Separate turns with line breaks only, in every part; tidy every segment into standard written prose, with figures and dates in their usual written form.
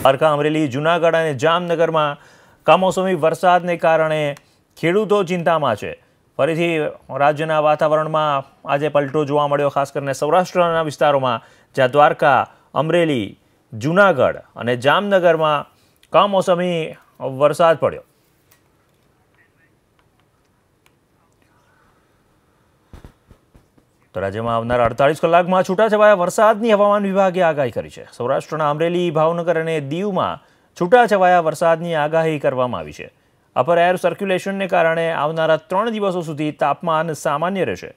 દ્વારકા, અમરેલી, જૂનાગઢ અને જામનગરમાં કમોસમી વરસાદને કારણે ખેડૂતો ચિંતામાં છે. ફરીથી રાજ્યના વાતાવરણમાં આજે પલટો જોવા મળ્યો, ખાસ કરીને સૌરાષ્ટ્રના વિસ્તારોમાં, જ્યાં દ્વારકા, અમરેલી, જૂનાગઢ અને જામનગરમાં કમોસમી વરસાદ પડ્યો. તો રાજ્યમાં આવનારા 48 કલાકમાં છૂટાછવાયા વરસાદની હવામાન વિભાગે આગાહી કરી છે. સૌરાષ્ટ્રના અમરેલી, ભાવનગર અને દીવમાં છૂટાછવાયા વરસાદની આગાહી કરવામાં આવી છે. અપર એર સર્ક્યુલેશનને કારણે આવનારા 3 દિવસો સુધી તાપમાન સામાન્ય રહેશે,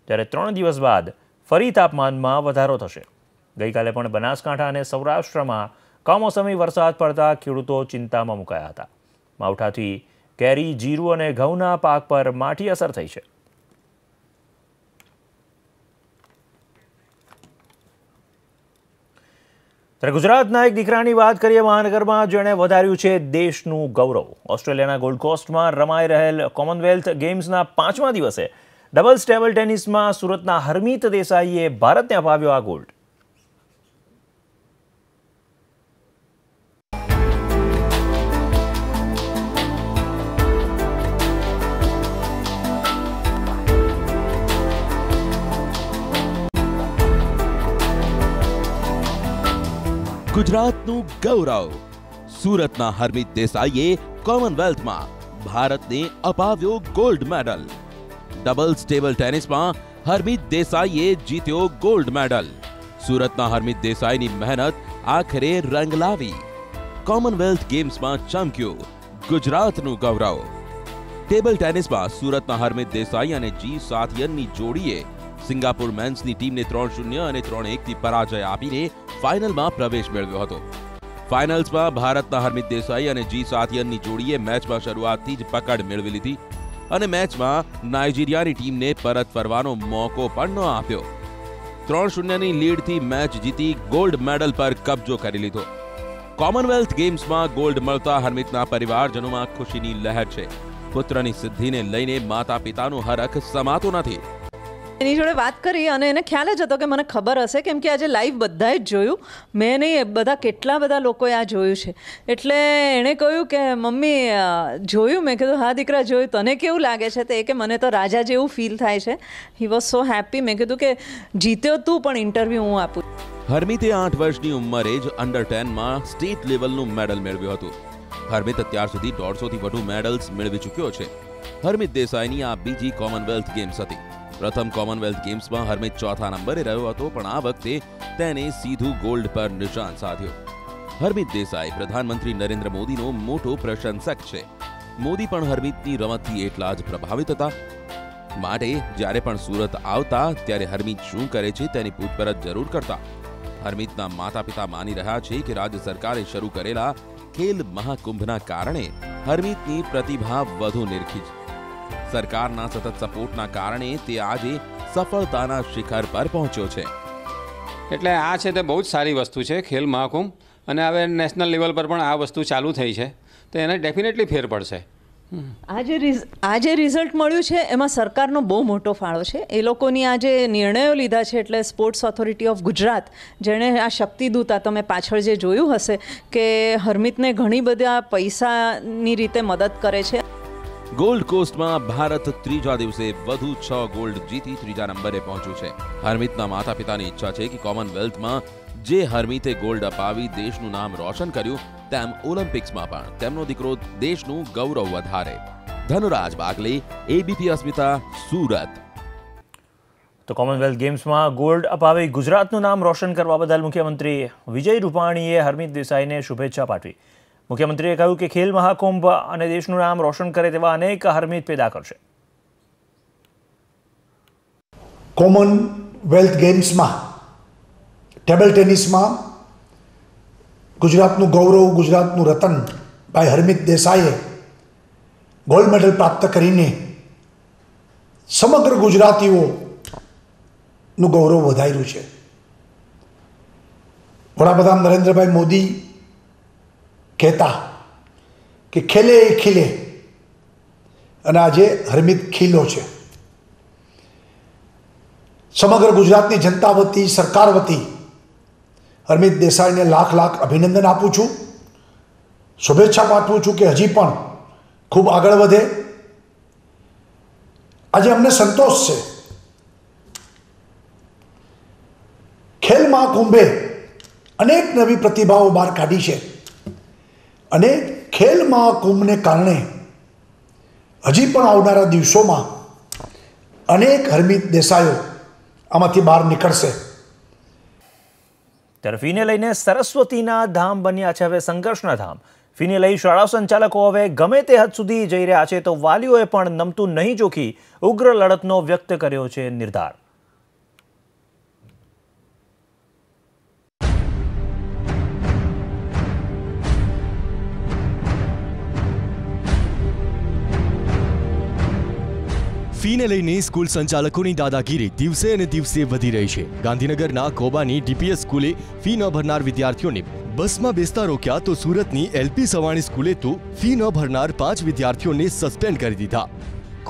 જ્યારે 3 દિવસ બાદ ફરી તાપમાનમાં વધારો થશે. ગઈકાલે પણ બનાસકાંઠા અને સૌરાષ્ટ્રમાં કમોસમી વરસાદ પડતા ખેડૂતો ચિંતામાં મુકાયા હતા. માવઠાથી કેરી, જીરું અને ઘઉંના પાક પર માઠી અસર થઈ છે. ગુજરાતના એક દીકરાની વાત કરીએ મહાનગરમાં, જેણે વધાર્યું છે દેશનું ગૌરવ. ઓસ્ટ્રેલિયાના ગોલ્ડ કોસ્ટમાં રમાઈ રહેલ કોમનવેલ્થ ગેમ્સના 5મા દિવસે ડબલ્સ ટેબલ ટેનિસમાં સુરતના હરમીત દેસાઈએ ભારતને અપાવ્યો આ ગોલ્ડ.
ગુજરાતનું ગૌરવ સુરતના હરમીત દેસાઈએ કોમનવેલ્થમાં ભારતને અપાવ્યો ગોલ્ડ મેડલ. ડબલ્સ ટેબલ ટેનિસમાં હરમીત દેસાઈએ જીત્યો ગોલ્ડ મેડલ. સુરતના હરમીત દેસાઈની મહેનત આખરે રંગ લાવી. કોમનવેલ્થ ગેમ્સમાં ચમક્યું ગુજરાતનું ગૌરવ. ટેબલ ટેનિસમાં સુરતના હરમીત દેસાઈ અને જી સાથિયનની જોડીએ સિંગાપુર મેન્સની ટીમને 3-0 અને 3-1થી પરાજય આપીને ફાઇનલમાં પ્રવેશ મેળવ્યો હતો. ફાઇનલ્સમાં ભારતના હરમીત દેસાઈ અને જી સાથિયનની જોડીએ મેચમાં શરૂઆતથી જ પકડ મેળવી લીધી અને મેચમાં નાઇજીરિયાની ટીમને પરત ફરવાનો મોકો પણ ન આપ્યો. 3-0ની લીડથી મેચ જીતી ગોલ્ડ મેડલ પર કબજો કરી લીધો. કોમનવેલ્થ ગેમ્સમાં ગોલ્ડ મળતા હરમીતના પરિવારજનોમાં ખુશીની લહેર છે. પુત્રની સિદ્ધિને લઈને માતા પિતાનો હરખ સમાતો નથી.
એની જોડે વાત કરી અને એને ખ્યાલ જ હતો કે મને ખબર હશે, કેમ કે આજે લાઈવ બધાએ જ જોયું, મેં નહીં, બધા કેટલા બધા લોકોએ આ જોયું છે. એટલે એણે કહ્યું કે મમ્મી જોયું? મેં કીધું હા દીકરા જોયું. તને કેવું લાગે છે? તો એ કે મને તો રાજા જેવું ફીલ થાય છે. He was so happy. મેં કીધું કે જીત્યો તું, પણ ઇન્ટરવ્યૂ હું આપું.
હરમીતે 8 વર્ષની ઉંમરે જ અંડર 10માં સ્ટેટ લેવલનું મેડલ મેળવ્યું હતું. હરમીત અત્યાર સુધી 150થી વધુ મેડલ્સ મેળવી ચૂક્યો છે. હરમીત દેસાઈની આ બીજી કોમનવેલ્થ ગેમ્સ હતી. પ્રથમ કોમનવેલ્થ ગેમ્સમાં હરમીત 4થા નંબરે રહ્યો હતો, પણ આ વખતે તેને સીધું ગોલ્ડ પર નિશાન સાધ્યો. હરમીત દેસાઈ પ્રધાનમંત્રી નરેન્દ્ર મોદીનો મોટો પ્રશંસક છે. મોદી પણ હરમીતની રમતથી એટલા જ પ્રભાવિત હતા. માટે જ્યારે પણ સુરત આવતા ત્યારે હરમીત શું કરે છે તેની પૂછપરછ જરૂર કરતા. હરમીતના માતા પિતા માની રહ્યા છે કે રાજ્ય સરકારે શરૂ કરેલા ખેલ મહાકુંભના કારણે હરમીતની પ્રતિભા વધુ નિરખી છે. સરકારના સતત સપોર્ટના કારણે તે આજે સફળતાના શિખર પર પહોંચ્યો છે.
એટલે આ છે તે બહુ જ સારી વસ્તુ છે ખેલ મહાકુંભ, અને હવે નેશનલ લેવલ પર પણ આ વસ્તુ ચાલુ થઈ છે, તો એને ડેફિનેટલી ફેર પડશે.
આ જે રિઝલ્ટ મળ્યું છે એમાં સરકારનો બહુ મોટો ફાળો છે. એ લોકોની આ જે નિર્ણયો લીધા છે, એટલે સ્પોર્ટ્સ ઓથોરિટી ઓફ ગુજરાત, જેણે આ શક્તિદૂત, આ તમે પાછળ જે જોયું હશે કે હરમીતને ઘણી બધા પૈસાની રીતે મદદ કરે છે.
ગોલ્ડ કોસ્ટમાં ભારત ત્રીજા દિવસે વધુ 6 ગોલ્ડ જીતી ત્રીજા નંબરે પહોંચ્યું છે. હરમીતના માતા પિતાની ઈચ્છા છે કે કોમનવેલ્થમાં જે હરમીતે ગોલ્ડ અપાવી દેશનું નામ રોશન કર્યું, તેમ ઓલિમ્પિક્સમાં પણ તેમનો દીકરો દેશનું ગૌરવ વધારે. ધનુરાજ બાગલે, એબીપી અસ્મિતા, સુરત.
તો કોમનવેલ્થ ગેમ્સમાં ગોલ્ડ અપાવી ગુજરાતનું નામ રોશન કરવા બદલ મુખ્યમંત્રી વિજય રૂપાણીએ હરમીત દેસાઈને શુભેચ્છા પાઠવી. મુખ્યમંત્રીએ કહ્યું કે ખેલ મહાકુંભ અને દેશનું નામ રોશન કરે તેવા અનેક હરમીત પેદા કરશે.
કોમનવેલ્થ ગેમ્સમાં ટેબલ ટેનિસમાં ગુજરાતનું ગૌરવ, ગુજરાતનું રતન ભાઈ હરમીત દેસાઈએ ગોલ્ડ મેડલ પ્રાપ્ત કરીને સમગ્ર ગુજરાતીઓનું ગૌરવ વધાર્યું છે. વડાપ્રધાન નરેન્દ્રભાઈ મોદી કહેતા કે ખેલે એ ખીલે, અને આજે હરમીત ખીલો છે. સમગ્ર ગુજરાતની જનતા વતી, સરકાર વતી હરમીત દેસાઈને લાખ લાખ અભિનંદન આપું છું. શુભેચ્છા પાઠવું છું કે હજી પણ ખૂબ આગળ વધે. આજે અમને સંતોષ છે, ખેલ મહાકુંભે અનેક નવી પ્રતિભાઓ બહાર કાઢી છે અને ખેલ મહાકુંભને કારણે હજી પણ આવનારા દિવસોમાં અનેક હરમિત દેસાઈઓ આમાંથી બહાર નીકળશે.
ત્યારે ફીને લઈને સરસ્વતીના ધામ બન્યા છે હવે સંઘર્ષના ધામ. ફીને લઈ શાળા સંચાલકો હવે ગમે તે હદ સુધી જઈ રહ્યા છે તો વાલીઓએ પણ નમતું નહીં જોખી ઉગ્ર લડતનો વ્યક્ત કર્યો છે નિર્ધાર.
ફીને લઈને સ્કૂલ સંચાલકોની દાદાગીરી દિવસે અને દિવસે વધી રહી છે. ગાંધીનગરના કોબાની ડીપીએસ સ્કૂલે ફી ન ભરનાર વિદ્યાર્થીઓને બસમાં બેસતા રોક્યા તો સુરતની એલપી સવાણી સ્કૂલે તો ફી ન ભરનાર 5 વિદ્યાર્થીઓને સસ્પેન્ડ કરી દીધા.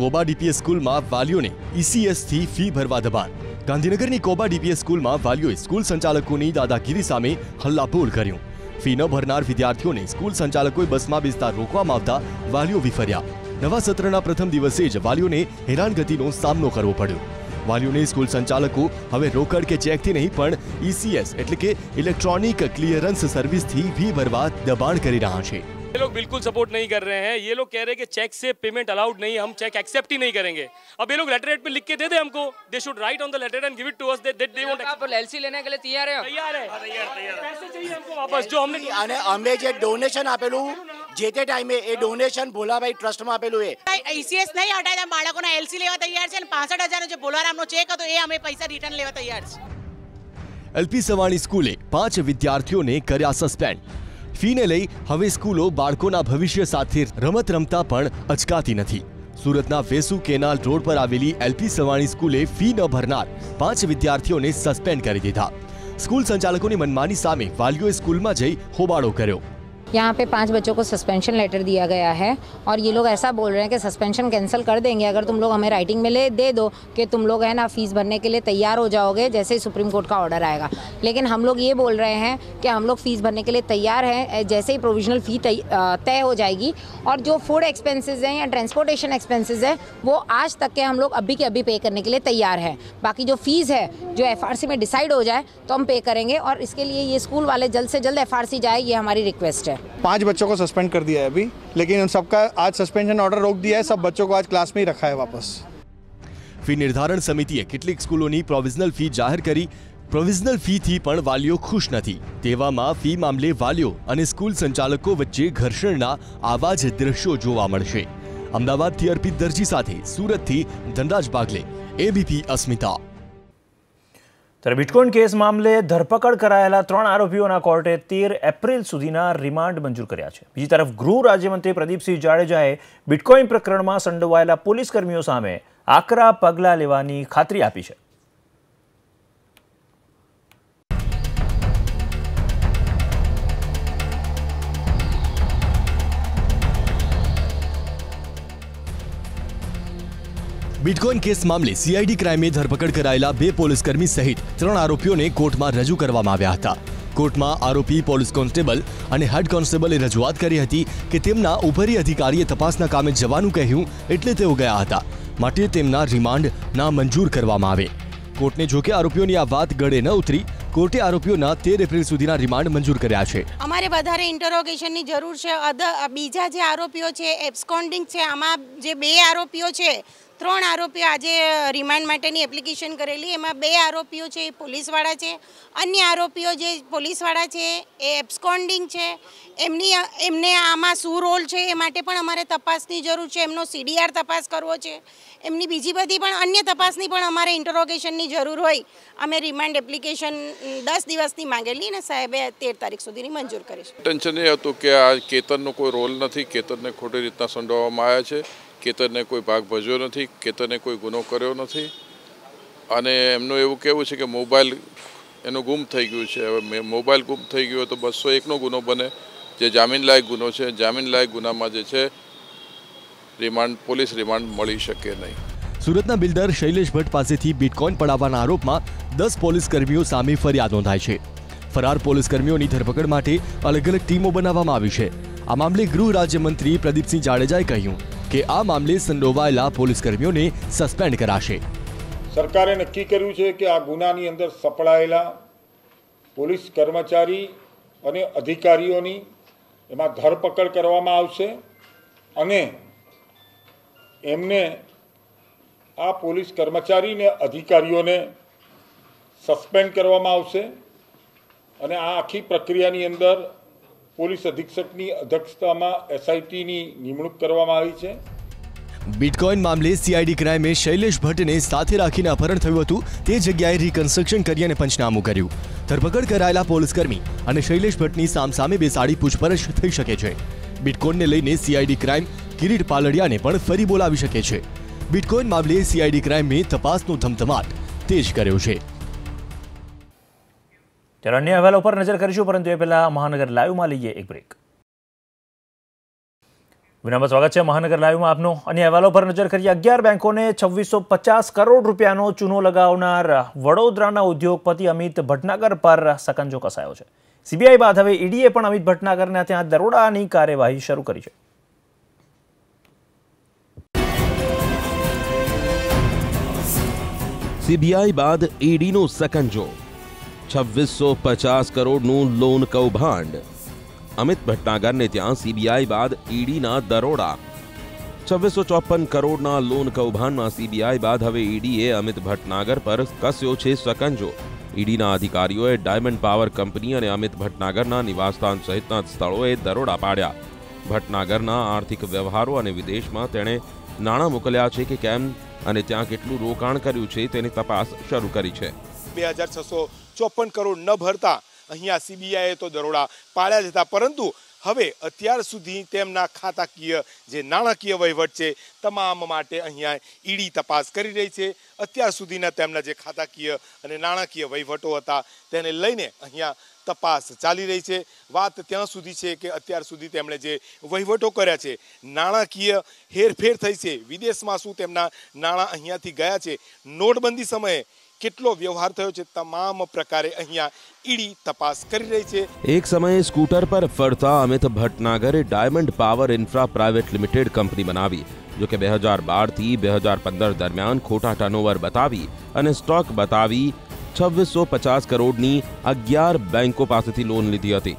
કોબા ડીપીએસ સ્કૂલમાં વાલીઓને ઈસીએસથી ફી ભરવા દબાણ. ગાંધીનગરની કોબા ડીપીએસ સ્કૂલમાં વાલીઓએ સ્કૂલ સંચાલકોની દાદાગીરી સામે હલ્લાબોલ કર્યું. ફી ન ભરનાર વિદ્યાર્થીઓને સ્કૂલ સંચાલકોએ બસમાં બેસતા રોકવામાં આવતા વાલીઓ વિફર્યા. નવા સત્રના પ્રથમ દિવસે જ વાલીઓને હેરાનગતિનો સામનો કરવો પડ્યો. વાલીઓને સ્કૂલ સંચાલકો હવે રોકડ કે ચેકથી નહીં પણ ईसीएस એટલે કે ઇલેક્ટ્રોનિક ક્લિયરન્સ સર્વિસથી ફી ભરવા દબાણ કરી રહ્યા છે.
ये लोग बिल्कुल सपोर्ट नहीं कर रहे हैं. ये लोग कह रहे हैं कि चेक से पेमेंट अलाउड नहीं, हम चेक एक्सेप्ट ही नहीं करेंगे. अब ये लोग लेटर हेड पे लिख के दे दे हमको. They should write on the letter and give it to us. They won't
आप एलसी लेने के लिए तैयार है?
तैयार. पैसे चाहिए हमको वापस जो हमने.
અને અમે જે ડોનેશન આપેલું જે તે ટાઈમે એ ડોનેશન ભોલાભાઈ ટ્રસ્ટમાં આપેલું એ
ઈસીએસ નહીં હટાવ્યા, બાળકોના એલસી લેવા તૈયાર છે અને 65,000 જે ભોલારામનો ચેક હતો એ અમે પૈસા રિટર્ન લેવા તૈયાર છે.
એલપી સવાણી સ્કૂલે 5 વિદ્યાર્થીઓને કર્યા સસ્પેન્ડ. ફીને લઈ હવે સ્કૂલો બાળકોના ભવિષ્ય સાથે રમત રમતા પણ અચકાતી નથી. સુરતના વેસુ કેનાલ રોડ પર આવેલી એલપી સવાણી સ્કૂલે ફી ન ભરનાર 5 વિદ્યાર્થીઓને સસ્પેન્ડ કરી દીધા. સ્કૂલ સંચાલકોની મનમાની સામે વાલીઓએ સ્કૂલમાં જઈ હોબાળો કર્યો.
यहाँ पे 5 बच्चों को सस्पेंशन लेटर दिया गया है और ये लोग ऐसा बोल रहे हैं कि सस्पेंशन कैंसिल कर देंगे अगर तुम लोग हमें राइटिंग में दे दो कि तुम लोग है ना फीस भरने के लिए तैयार हो जाओगे जैसे ही सुप्रीम कोर्ट का ऑर्डर आएगा. लेकिन हम लोग ये बोल रहे हैं कि हम लोग फीस भरने के लिए तैयार हैं जैसे ही प्रोविजनल फ़ी तय हो जाएगी. और जो फूड एक्सपेंसेस हैं या ट्रांसपोर्टेशन एक्सपेंसेस है वो आज तक के हम लोग अभी के अभी पे करने के लिए तैयार हैं. बाकी जो फीस है जो एफआरसी में डिसाइड हो जाए तो हम पे करेंगे और इसके लिए ये स्कूल वाले जल्द से जल्द एफआरसी जाए ये हमारी रिक्वेस्ट है.
5 बच्चों को सस्पेंड कर दिया है अभी, लेकिन उन सबका आज सस्पेंशन ऑर्डर रोक दिया है. सब बच्चों को आज क्लास में ही रखा है वापस.
ફી નિર્ધારણ સમિતિએ કેટલીક સ્કૂલોની પ્રોવિઝનલ ફી જાહેર કરી. પ્રોવિઝનલ ફીથી પણ વાલીઓ ખુશ નથી. તેવામાં ફી મામલે વાલીઓ અને સ્કૂલ સંચાલકો વચ્ચે ઘર્ષણના આવા જ દ્રશ્યો જોવા મળશે. અમદાવાદથી અર્પિત દરજી સાથે સુરતથી ધનરાજ બાગલે, એબીપી અસ્મિતા.
ત્યારે બિટકોઇન કેસ મામલે ધરપકડ કરાયેલા 3 આરોપીઓના કોર્ટે 13 એપ્રિલ સુધીના રિમાન્ડ મંજૂર કર્યા છે. બીજી તરફ ગૃહ રાજ્યમંત્રી પ્રદીપસિંહ જાડેજાએ બિટકોઇન પ્રકરણમાં સંડોવાયેલા પોલીસ કર્મીઓ સામે આકરા પગલાં લેવાની ખાતરી આપી છે.
બિટકોઇન કેસ મામલે સીઆઈડી ક્રાઇમે ધરપકડ કરાયેલા 2 પોલીસકર્મી સહિત 3 આરોપીઓને કોર્ટમાં રજૂ કરવામાં આવ્યા હતા. કોર્ટમાં આરોપી પોલીસ કોન્સ્ટેબલ અને હેડ કોન્સ્ટેબલે રજૂઆત કરી હતી કે તેમના ઉપરી અધિકારીએ તપાસના કામે જવાનું કહ્યું એટલે તેઓ ગયા હતા, માટે તેમના રિમાન્ડ નામંજૂર કરવામાં આવે. કોર્ટને જોકે આરોપીઓની આ વાત ગળે ન ઉતરી. કોર્ટે આરોપીઓના 13 એપ્રિલ સુધીના રિમાન્ડ મંજૂર કર્યા છે.
અમારે વધારે ઇન્ટરોગેશનની જરૂર છે. બીજા જે આરોપીઓ છે એબ્સ્કોન્ડિંગ છે, આમાં જે 2 આરોપીઓ છે, 3 આરોપીઓ આજે રિમાન્ડ માટેની એપ્લિકેશન કરેલી, એમાં 2 આરોપીઓ છે એ પોલીસવાળા છે. અન્ય આરોપીઓ જે પોલીસવાળા છે એ એબ્સ્કોન્ડિંગ છે. એમને આમાં શું રોલ છે એ માટે પણ અમારે તપાસની જરૂર છે. એમનો સીડીઆર તપાસ કરવો છે. એમની બીજી બધી પણ અન્ય તપાસની પણ અમારે ઇન્ટરોગેશનની જરૂર હોય. અમે રિમાન્ડ એપ્લિકેશન 10 દિવસની માંગેલી અને સાહેબે 13 તારીખ સુધીની મંજૂર કરી છે.
ટેન્શન એ હતું કે આ કેતનનો કોઈ રોલ નથી. કેતનને ખોટી રીતના સંડોવવામાં આવ્યા છે. કેતનને કોઈ ભાગ ભજ્યો નથી. કેતને કોઈ ગુનો કર્યો નથી. અને એમનું એવું કહેવું છે કે મોબાઈલ એનું ગુમ થઈ ગયું છે. હવે મોબાઈલ ગુમ થઈ ગયો તો 201નો ગુનો બને, જે જામીન લાયક ગુનો છે. જામીન લાયક ગુનામાં જે છે પોલીસ રિમાન્ડ મળી શકે નહીં.
સુરતના બિલ્ડર શૈલેષ ભટ્ટ પાસેથી બિટકોઇન પડાવવાના આરોપમાં 10 પોલીસ કર્મીઓ સામે ફરિયાદ નોંધાઈ છે. ફરાર પોલીસ કર્મીઓની ધરપકડ માટે અલગ અલગ ટીમો બનાવવામાં આવી છે. આ મામલે ગૃહ રાજ્યમંત્રી પ્રદીપસિંહ જાડેજાએ કહ્યું કે આ મામલે સંડોવાયેલા પોલીસ કર્મીઓને સસ્પેન્ડ કરાશે.
સરકારે નક્કી કર્યું છે કે આ ગુનાની અંદર સપડાયેલા પોલીસ કર્મચારી અને અધિકારીઓની એમાં ધરપકડ કરવામાં આવશે અને એમને આ પોલીસ કર્મચારી ને અધિકારીઓને સસ્પેન્ડ કરવામાં આવશે અને આ આખી પ્રક્રિયાની અંદર પોલીસ અધિક્ષકની અધ્યક્ષતામાં એસઆઈટીની નિમણૂક કરવામાં આવી છે.
બિટકોઇન મામલે સીઆઈડી ક્રાઇમે શૈલેષ ભટ્ટને સાથે રાખીને અપહરણ થયું હતું તે જગ્યાએ રિકન્સ્ટ્રક્શન કરી અને પંચનામું કર્યું. ધરપકડ કરાયેલા પોલીસકર્મી અને શૈલેષ ભટ્ટની સામસામે બેસાડી પૂછપરછ થઈ શકે છે. બિટકોઇનને લઈને સીઆઈડી ક્રાઇમ કિરીટ પાલડિયાને પણ ફરી બોલાવી શકે છે. બિટકોઇન મામલે સીઆઈડી ક્રાઇમે તપાસનો ધમધમાટ તેજ કર્યો છે.
ત્યારે અન્ય અહેવાલો પર નજર કરીશું, પરંતુ એ પહેલા મહાનગર લાઈવમાં લઈએ એક બ્રેક. વિરામ સ્વાગત છે મહાનગર લાઈવમાં આપનું. અન્ય અહેવાલો પર નજર કરીએ. 11 બેંકોને 2650 કરોડ રૂપિયાનો ચૂનો લગાવનાર વડોદરાના ઉદ્યોગપતિ અમિત ભટનાગર પર સકંજો કસાયો છે. સીબીઆઈ બાદ હવે ઈડીએ પણ અમિત ભટનાગરના ત્યાં દરોડાની કાર્યવાહી શરૂ કરી છે.
સીબીઆઈ બાદ ઈડીનો સકંજો. 2650 કરોડનું લોન કૌભાંડ. અમિત ભટનાગરને ત્યાં સીબીઆઈ બાદ ઈડીના દરોડા. 2654 કરોડના લોન કૌભાંડમાં સીબીઆઈ બાદ હવે ઈડીએ અમિત ભટનાગર પર કસ્યો છે સકંજો. ઈડીના અધિકારીઓએ ડાયમંડ પાવર કંપની અને અમિત ભટનાગરના નિવાસસ્થાન સહિતના સ્થળોએ દરોડા પાડ્યા. ભટનાગરના આર્થિક વ્યવહારો અને વિદેશમાં તેણે નાણાં મોકલ્યા છે કે કેમ અને ત્યાં કેટલું રોકાણ કર્યું છે તેની તપાસ શરૂ કરી છે.
2654 કરોડ ન ભરતા અહીંયા સીબીઆઈએ તો દરોડા પાડ્યા જ હતા, પરંતુ હવે અત્યાર સુધી તેમના ખાતાકીય જે નાણાકીય વહીવટ છે તમામ માટે અહીંયા ઈડી તપાસ કરી રહી છે. અત્યાર સુધીના તેમના જે ખાતાકીય અને નાણાકીય વહીવટો હતા તેને લઈને અહીંયા તપાસ ચાલી રહી છે. વાત ત્યાં સુધી છે કે અત્યાર સુધી તેમણે જે વહીવટો કર્યા છે, નાણાકીય હેરફેર થઈ છે, વિદેશમાં શું તેમના નાણાં અહીંયાથી ગયા છે, નોટબંધી સમયે કેટલો વ્યવહાર થયો છે, તમામ પ્રકારે અહીંયા ઈડી તપાસ કરી રહી છે.
એક સમયે સ્કૂટર પર ફરતા અમિત ભટનાગરે diamond power infra private limited company બનાવી, જો કે 2012 થી 2015 દરમિયાન ખોટા ટર્નઓવર બતાવી અને સ્ટોક બતાવી 2650 કરોડની 11 બેંકો પાસેથી લોન લીધી હતી.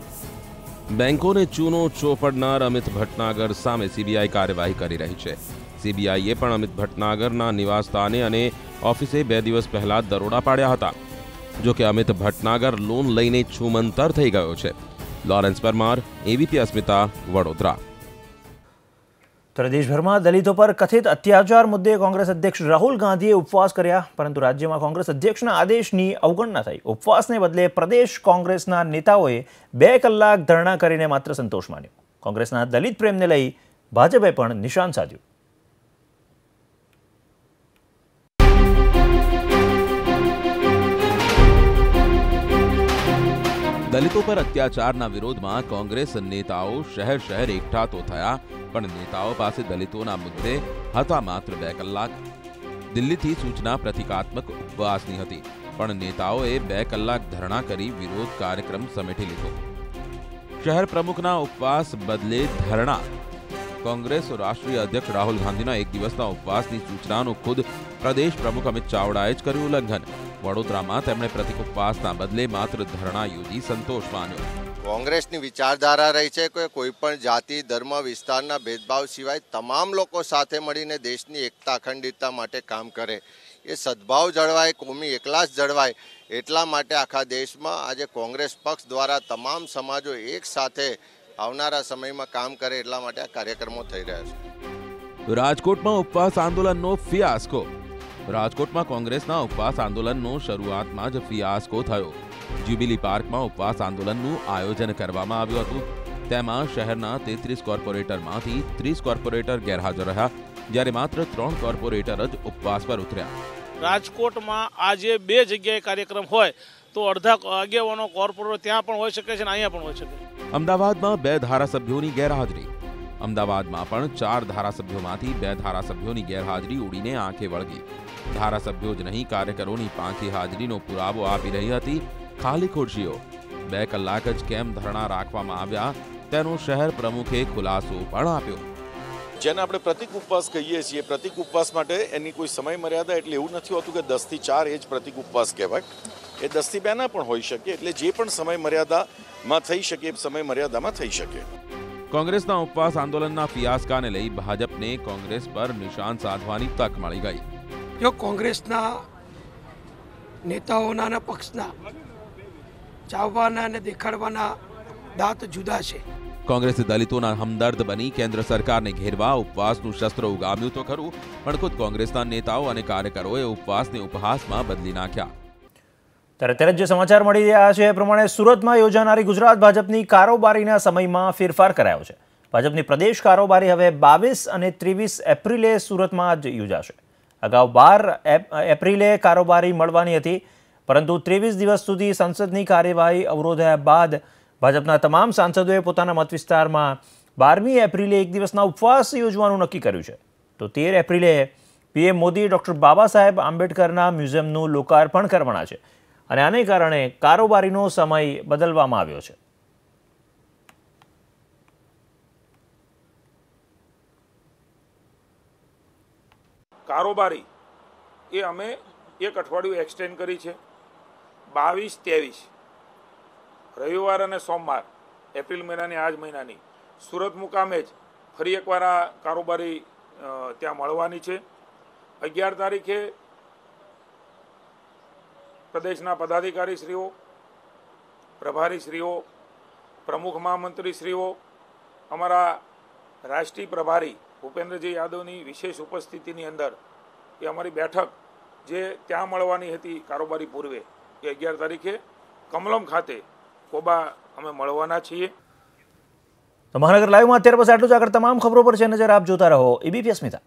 બેંકોને ચૂનો ચોપડનાર અમિત ભટનાગર સામે સીબીઆઈ કાર્યવાહી કરી રહી છે. સીબીઆઈએ પણ અમિત ભટનાગરના નિવાસસ્થાને અને ઓફિસે 2 દિવસ પહેલા દરોડા પાડ્યા હતા. જો કે અમિત ભટનાગર લોન લઈને છુમંતર થઈ ગયો છે. લોરેન્સ પરમાર, એબીપી અસ્મિતા, વડોદરા.
ત્યારે દેશભરમાં દલિતો પર કથિત અત્યાચાર મુદ્દે કોંગ્રેસ અધ્યક્ષ રાહુલ ગાંધીએ ઉપવાસ કર્યા, પરંતુ રાજ્યમાં કોંગ્રેસ અધ્યક્ષના આદેશની અવગણના થઈ. ઉપવાસને બદલે પ્રદેશ કોંગ્રેસના નેતાઓએ 2 કલાક ધરણા કરીને માત્ર સંતોષ માન્યો. કોંગ્રેસના દલિત પ્રેમને લઈ ભાજપે પણ નિશાન સાધ્યું.
દલિતો પર અત્યાચારના વિરોધમાં કોંગ્રેસ નેતાઓ શહેર શહેર એકઠા તો થયા, પણ નેતાઓ પાસે દલિતોના મુદ્દે હતા માત્ર 2 કલાક. દિલ્હીથી સૂચના પ્રતિકાત્મક ઉપવાસની હતી, પણ નેતાઓએ 2 કલાક ધરણા કરી વિરોધ કાર્યક્રમ સમેટી લીધો. શહેર પ્રમુખના ઉપવાસ બદલે ધરણા. કોંગ્રેસ રાષ્ટ્રીય અધ્યક્ષ રાહુલ ગાંધીના 1 દિવસના ઉપવાસની સૂચનાનું ખુદ પ્રદેશ પ્રમુખ અમિત ચાવડાએ જ કર્યું ઉલ્લંઘન. વડોદરામાં તેમણે પ્રતિક ઉપવાસના બદલે માત્ર ધરણા યોજી સંતોષ માન્યો.
કોંગ્રેસની વિચારધારા રહી છે કે કોઈ પણ જાતિ, ધર્મ, વિસ્તારના ભેદભાવ સિવાય તમામ લોકો સાથે મળીને દેશની એકતા, અખંડિતતા માટે કામ કરે. એ સદભાવ જળવાય, કોમી એકલાસ જળવાય, એટલા માટે આખા દેશમાં આજે કોંગ્રેસ પક્ષ દ્વારા તમામ સમાજો એક સાથે આવનારા સમયમાં કામ કરે, એટલા માટે આ કાર્યક્રમો થઈ રહ્યા છે.
રાજકોટમાં ઉપવાસ આંદોલનનો ફિયાસ્કો. રાજકોટમાં કોંગ્રેસના ઉપવાસ આંદોલનનો શરૂઆતમાં જ ફિયાસ્કો થયો. જ્યુબિલી પાર્કમાં ઉપવાસ આંદોલનનું આયોજન કરવામાં આવ્યું હતું. તેમાં શહેરના 33 કોર્પોરેટરમાંથી 30 કોર્પોરેટર ગેરહાજર રહ્યા, જ્યારે માત્ર 3 કોર્પોરેટર જ ઉપવાસ પર ઉતર્યા.
રાજકોટમાં આજે 2 જગ્યાએ કાર્યક્રમ હોય તો અડધા આગેવાનો કોર્પોરેટર ત્યાં પણ હોઈ શકે છે અને અહીંયા પણ હોઈ શકે.
અમદાવાદમાં 2 ધારાસભ્યોની ગેરહાજરી. અમદાવાદમાં પણ 4 ધારાસભ્યોમાંથી 2 ધારાસભ્યોની ગેરહાજરી ઉડીને આંખે વળગી. ધારાસભ્યો જ નહીં, કાર્યકરોની પાંખી હાજરીનો પુરાવો આપી રહી હતી ખાલી ખુરશીઓ. 2 કલાક જ કેમ ધરણા રાખવામાં આવ્યા તેનો શહેર પ્રમુખે ખુલાસો પણ આપ્યો.
જેને આપણે પ્રતિક ઉપવાસ કહીએ છીએ, પ્રતિક ઉપવાસ માટે એની કોઈ સમય મર્યાદા, એટલે એવું નથી હોતું કે 10 થી 4 એ જ પ્રતિક ઉપવાસ કહેવાય. એ 10 થી 2 ના પણ હોઈ શકે. એટલે જે પણ સમય મર્યાદામાં થઈ શકે એ સમય મર્યાદામાં થઈ શકે.
કોંગ્રેસના ઉપવાસ આંદોલનના ફિયાસ્કાને લઈ ભાજપને કોંગ્રેસ પર નિશાન સાધવાની તક મળી ગઈ.
જો કોંગ્રેસના નેતાઓના અને પક્ષના ચાવવાના અને દેખાડવાના દાંત જુદા છે.
કોંગ્રેસે દલિતોના હમદર્દ બની કેન્દ્ર સરકારને ઘેરવા ઉપવાસનું શસ્ત્ર ઉગામ્યું તો ખરું, પણ ખુદ કોંગ્રેસના નેતાઓ અને કાર્યકરોએ ઉપવાસને ઉપહાસમાં બદલી નાખ્યા.
ત્યારે જે સમાચાર મળી રહ્યા છે એ પ્રમાણે સુરતમાં યોજાનારી ગુજરાત ભાજપની કારોબારીના સમયમાં ફેરફાર કરાયો છે. ભાજપની પ્રદેશ કારોબારી હવે 22 અને 23 એપ્રિલે સુરતમાં જ યોજાશે. અગાઉ 12 એપ્રિલે કારોબારી મળવાની હતી, પરંતુ 23 દિવસ સુધી સંસદની કાર્યવાહી અવરોધાયા બાદ ભાજપના તમામ સાંસદોએ પોતાના મત વિસ્તારમાં 12મી એપ્રિલે એક દિવસના ઉપવાસ યોજવાનું નક્કી કર્યું છે. તો 13 એપ્રિલે પીએમ મોદી ડૉક્ટર બાબા સાહેબ આંબેડકરના મ્યુઝિયમનું લોકાર્પણ કરવાના છે અને આને કારણે કારોબારીનો સમય બદલવામાં આવ્યો છે.
કારોબારી એ અમે એક અઠવાડિયું એક્સટેન્ડ કરી છે. 22-23 રવિવાર અને સોમવાર એપ્રિલ મહિનાની આ જ મહિનાની સુરત મુકામે જ ફરી એકવાર આ કારોબારી ત્યાં મળવાની છે. 11 તારીખે પ્રદેશના પદાધિકારીશ્રીઓ, પ્રભારીશ્રીઓ, પ્રમુખ મહામંત્રીશ્રીઓ, અમારા રાષ્ટ્રીય પ્રભારી ભૂપેન્દ્રજી યાદવની વિશેષ ઉપસ્થિતિની અંદર એ અમારી બેઠક જે ત્યાં મળવાની હતી કારોબારી પૂર્વે, એ 11 તારીખે કમલમ ખાતે કોબા અમે મળવાના છીએ.
તો મહાનગર લાઈવમાં અત્યારે બસ આટલું જ. આગળ તમામ ખબરો પર છે નજર આપ જોતા રહો એબીપી અસ્મિતા.